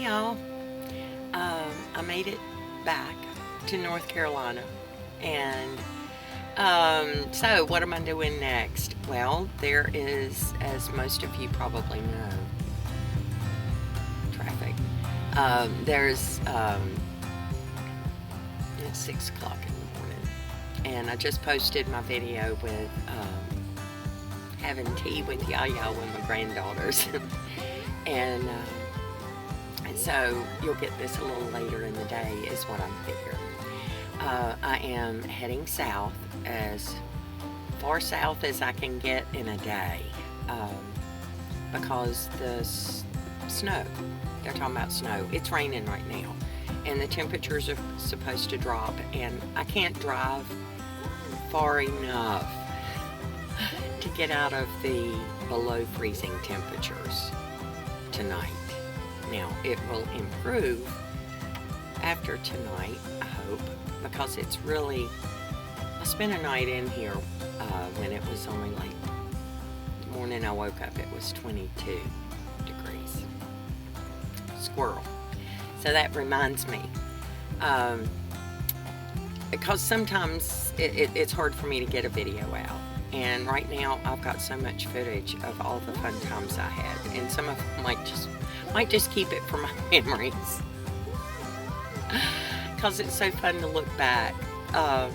Hey y'all, I made it back to North Carolina, and so what am I doing next? Well, there is, as most of you probably know, traffic. There's It's 6 o'clock in the morning, and I just posted my video with having tea with Yaya with my granddaughters, and so you'll get this a little later in the day is what I'm figuring. I am heading south, as far south as I can get in a day, because the snow, they're talking about snow. It's raining right now, and the temperatures are supposed to drop, and I can't drive far enough to get out of the below freezing temperatures tonight. Now, it will improve after tonight, I hope, because it's really, I spent a night in here when it was only like, the morning I woke up, it was 22 degrees. Squirrel. So that reminds me, because sometimes it's hard for me to get a video out. And right now I've got so much footage of all the fun times I had, and some of them might just keep it for my memories, because it's so fun to look back on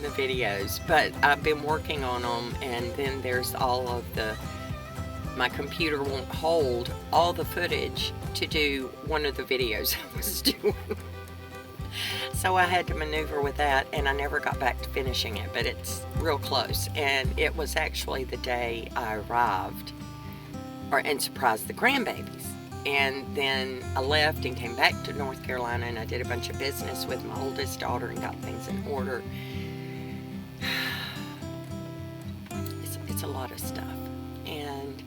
the videos. But I've been working on them, and then there's all of my computer won't hold all the footage to do one of the videos I was doing. So I had to maneuver with that, and I never got back to finishing it, but it's real close. And it was actually the day I arrived and surprised the grandbabies. And then I left and came back to North Carolina, and I did a bunch of business with my oldest daughter and got things in order. It's a lot of stuff. And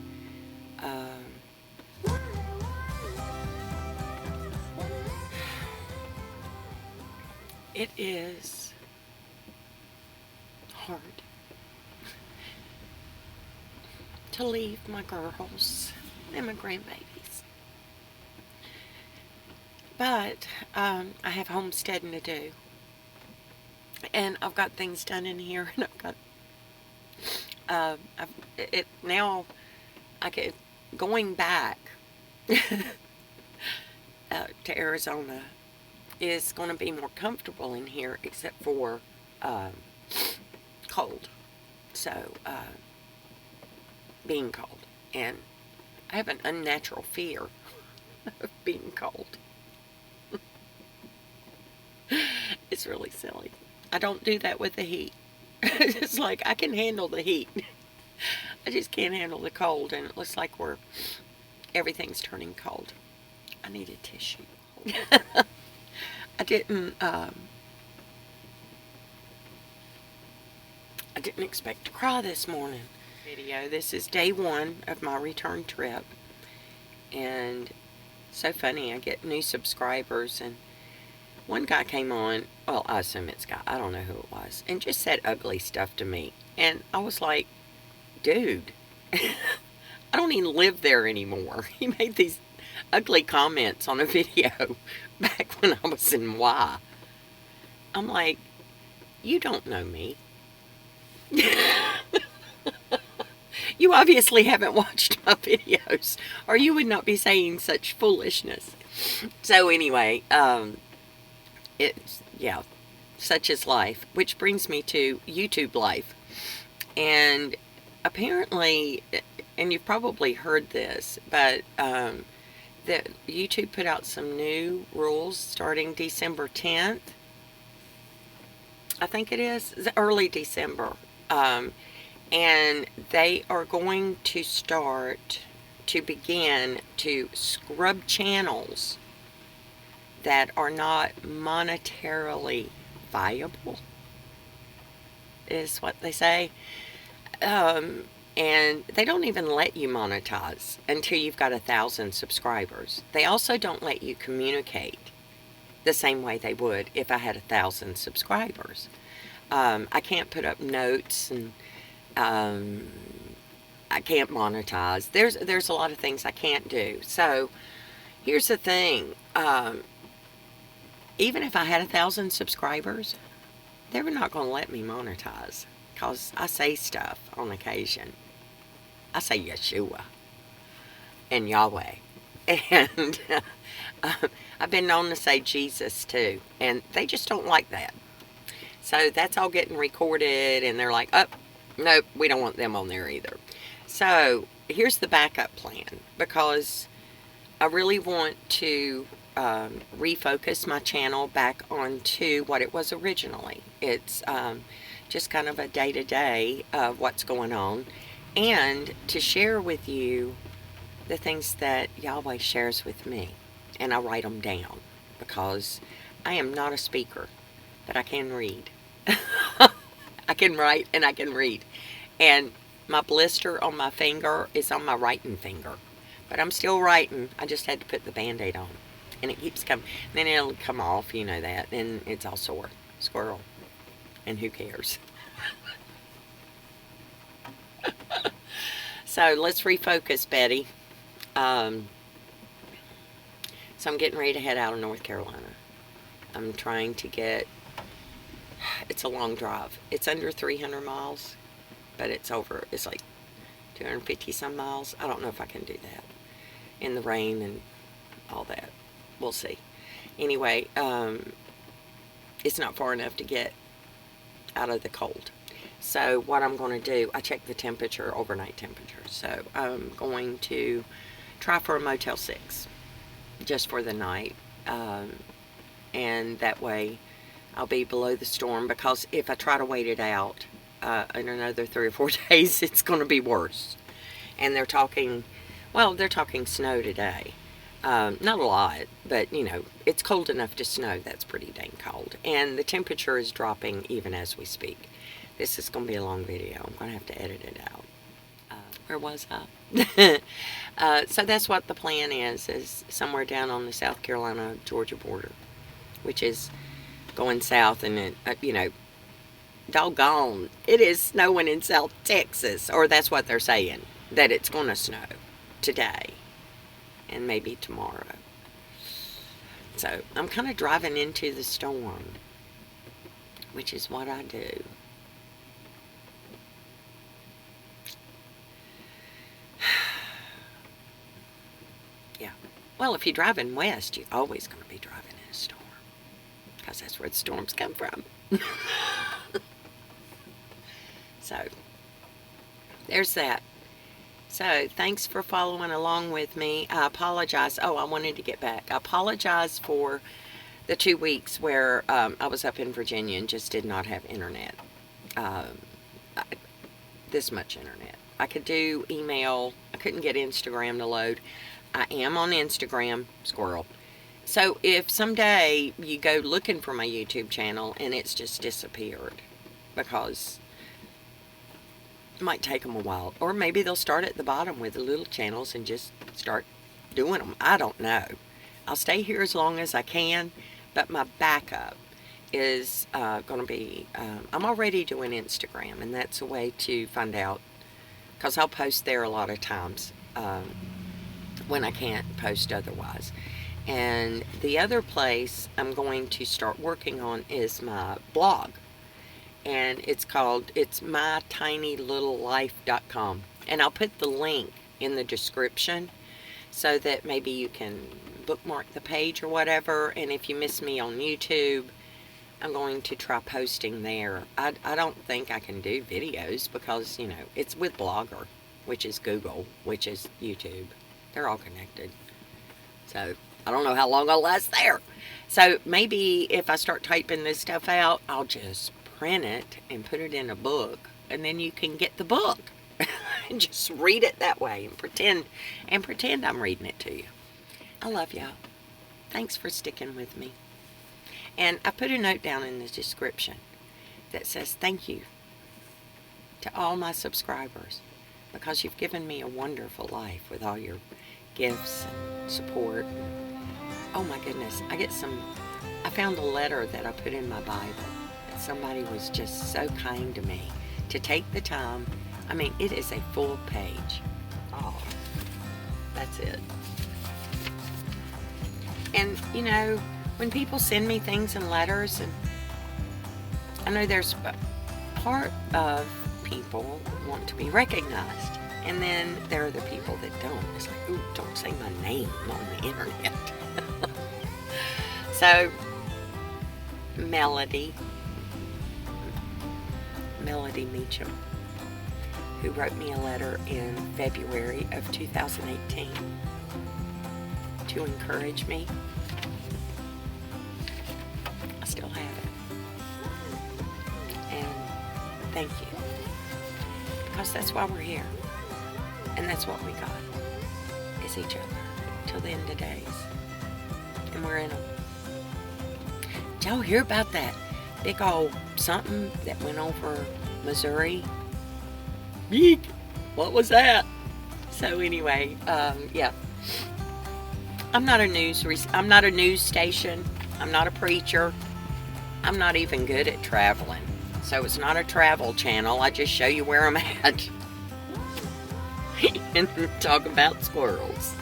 it is hard to leave my girls and my grandbabies. But I have homesteading to do, and I've got things done in here, and I've got now I get going back to Arizona is going to be more comfortable in here, except for cold. So being cold, and I have an unnatural fear of being cold. It's really silly. I don't do that with the heat. It's like I can handle the heat. I just can't handle the cold, and it looks like everything's turning cold. I need a tissue. I didn't expect to cry this morning. This is day one of my return trip, and so funny, I get new subscribers, and one guy came on, well, I assume it's a guy, I don't know who it was, and just said ugly stuff to me, and I was like, dude, I don't even live there anymore. He made these ugly comments on a video back when I was in Y. I'm like, you don't know me. You obviously haven't watched my videos, or you would not be saying such foolishness. So anyway, yeah, such is life, which brings me to YouTube life. And apparently, and you've probably heard this, but that YouTube put out some new rules starting December 10th. I think it is early December. And they are going to begin to scrub channels that are not monetarily viable, is what they say. And they don't even let you monetize until you've got 1,000 subscribers. They also don't let you communicate the same way they would if I had 1,000 subscribers. I can't put up notes, and I can't monetize. There's a lot of things I can't do. So Here's the thing. Even if I had 1,000 subscribers, they were not going to let me monetize because I say stuff on occasion. I say Yeshua and Yahweh. And I've been known to say Jesus too. And they just don't like that. So that's all getting recorded. And they're like, oh, nope, we don't want them on there either. So here's the backup plan. Because I really want to refocus my channel back onto what it was originally. It's just kind of a day-to-day of what's going on. And to share with you the things that Yahweh shares with me. And I write them down because I am not a speaker, but I can read. I can write and I can read. And my blister on my finger is on my writing finger. But I'm still writing. I just had to put the Band-Aid on. And it keeps coming. Then it'll come off, you know that. And it's all sore. Squirrel. And who cares? So let's refocus, Betty. So I'm getting ready to head out of North Carolina. I'm trying to get... It's a long drive. It's under 300 miles. But it's like 250 some miles. I don't know if I can do that. In the rain and all that. We'll see. Anyway, it's not far enough to get out of the cold. So what I'm going to do, I checked the temperature, overnight temperature. So I'm going to try for a Motel 6 just for the night. And that way I'll be below the storm, because if I try to wait it out in another 3 or 4 days, it's going to be worse. And they're talking snow today. Not a lot, but, you know, it's cold enough to snow. That's pretty dang cold. And the temperature is dropping even as we speak. This is going to be a long video. I'm going to have to edit it out. Where was I? So that's what the plan is somewhere down on the South Carolina-Georgia border, which is going south, and, you know, doggone, it is snowing in South Texas, or that's what they're saying, that it's going to snow today and maybe tomorrow. So I'm kind of driving into the storm, which is what I do. Yeah. Well, if you're driving west, you're always going to be driving in a storm, because that's where the storms come from. So there's that. So thanks for following along with me. I apologize. Oh, I wanted to get back. I apologize for the 2 weeks where I was up in Virginia and just did not have internet. This much internet. I could do email. I couldn't get Instagram to load. I am on Instagram, Squirrel. So if someday you go looking for my YouTube channel and it's just disappeared, because it might take them a while. Or maybe they'll start at the bottom with the little channels and just start doing them. I don't know. I'll stay here as long as I can, but my backup is going to be, I'm already doing Instagram, and that's a way to find out, because I'll post there a lot of times when I can't post otherwise. And the other place I'm going to start working on is my blog. And it's called, it's mytinylittlelife.com. And I'll put the link in the description so that maybe you can bookmark the page or whatever. And if you miss me on YouTube, I'm going to try posting there. I don't think I can do videos because, you know, it's with Blogger, which is Google, which is YouTube. They're all connected. So I don't know how long I'll last there. So maybe if I start typing this stuff out, I'll just print it and put it in a book, and then you can get the book and just read it that way and pretend I'm reading it to you. I love y'all. Thanks for sticking with me. And I put a note down in the description that says thank you to all my subscribers, because you've given me a wonderful life with all your gifts and support. Oh my goodness, I found a letter that I put in my Bible. Somebody was just so kind to me to take the time. I mean, it is a full page. Oh, that's it. And, you know, when people send me things in letters, and I know there's part of people want to be recognized, and then there are the people that don't. It's like, ooh, don't say my name on the internet. So, Melody Meacham, who wrote me a letter in February of 2018 to encourage me. I still have it. And thank you. Because that's why we're here. And that's what we got, is each other till the end of days. And we're in them. Did y'all hear about that big old something that went over Missouri? Yeek! What was that? So anyway, yeah. I'm not a news station. I'm not a preacher. I'm not even good at traveling. So it's not a travel channel. I just show you where I'm at. And talk about squirrels.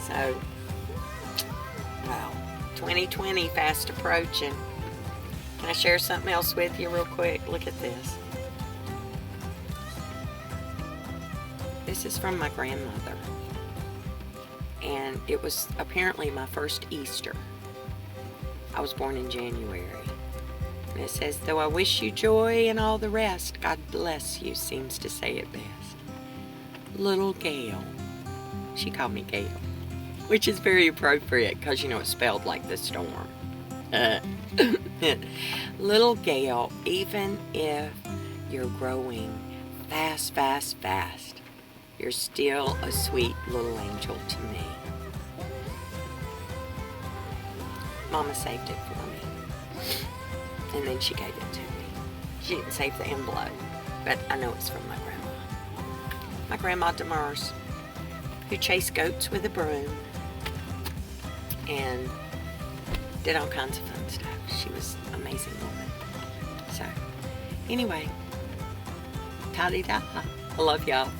So, well, 2020 fast approaching. Can I share something else with you real quick? Look at this. This is from my grandmother. And it was apparently my first Easter. I was born in January. And it says, though I wish you joy and all the rest, God bless you, seems to say it best. Little Gail. She called me Gail, which is very appropriate because, you know, it's spelled like the storm. Little Gail, even if you're growing fast, fast, fast, you're still a sweet little angel to me. Mama saved it for me. And then she gave it to me. She didn't save the envelope, but I know it's from my grandma. My grandma Demers, who chased goats with a broom and did all kinds of fun stuff. She was an amazing woman. So, anyway, ta-di-da. I love y'all.